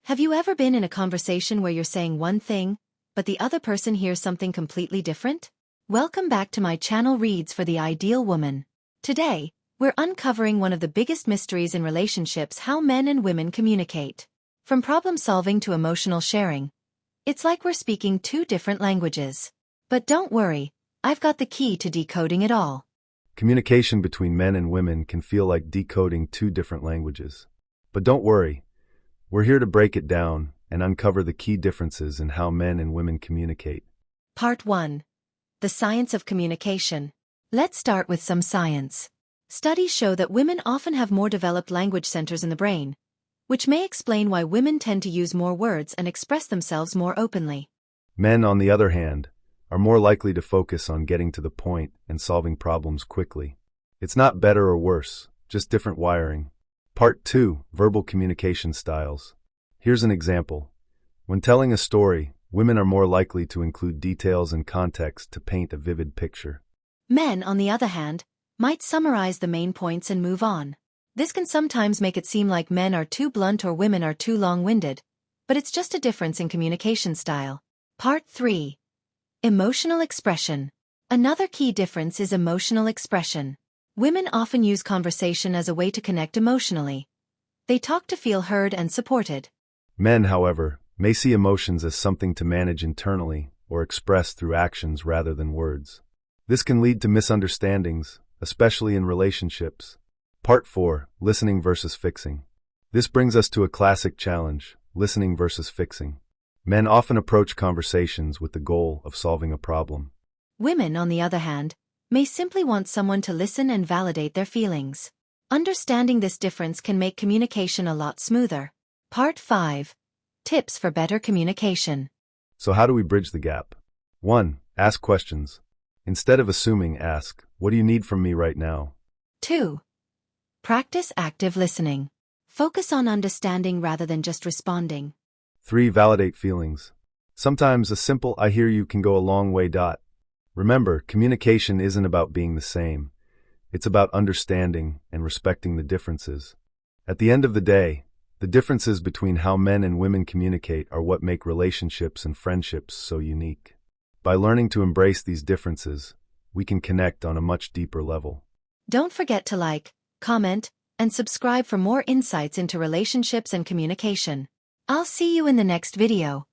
Have you ever been in a conversation where you're saying one thing, but the other person hears something completely different? Welcome back to my channel Reads for the Ideal Woman. Today, we're uncovering one of the biggest mysteries in relationships: how men and women communicate. From problem solving to emotional sharing, it's like we're speaking two different languages. But don't worry, I've got the key to decoding it all. Communication between men and women can feel like decoding two different languages. But don't worry, we're here to break it down and uncover the key differences in how men and women communicate. Part 1. The Science of Communication. Let's start with some science. Studies show that women often have more developed language centers in the brain, which may explain why women tend to use more words and express themselves more openly. Men, on the other hand, are more likely to focus on getting to the point and solving problems quickly. It's not better or worse, just different wiring. Part 2. Verbal communication styles. Here's an example. When telling a story, women are more likely to include details and context to paint a vivid picture. Men, on the other hand, might summarize the main points and move on. This can sometimes make it seem like men are too blunt or women are too long-winded, but it's just a difference in communication style. Part 3. Emotional expression. Another key difference is emotional expression. Women often use conversation as a way to connect emotionally. They talk to feel heard and supported. Men, however, may see emotions as something to manage internally or express through actions rather than words. This can lead to misunderstandings, especially in relationships. Part 4. Listening versus fixing. This brings us to a classic challenge: listening versus fixing. Men often approach conversations with the goal of solving a problem. Women, on the other hand, may simply want someone to listen and validate their feelings. Understanding this difference can make communication a lot smoother. Part 5. Tips for better communication. So how do we bridge the gap? 1. Ask questions. Instead of assuming, ask, "What do you need from me right now?" 2. Practice active listening. Focus on understanding rather than just responding. 3. Validate feelings. Sometimes a simple "I hear you" can go a long way. Remember, communication isn't about being the same. It's about understanding and respecting the differences. At the end of the day, the differences between how men and women communicate are what make relationships and friendships so unique. By learning to embrace these differences, we can connect on a much deeper level. Don't forget to like, comment, and subscribe for more insights into relationships and communication. I'll see you in the next video.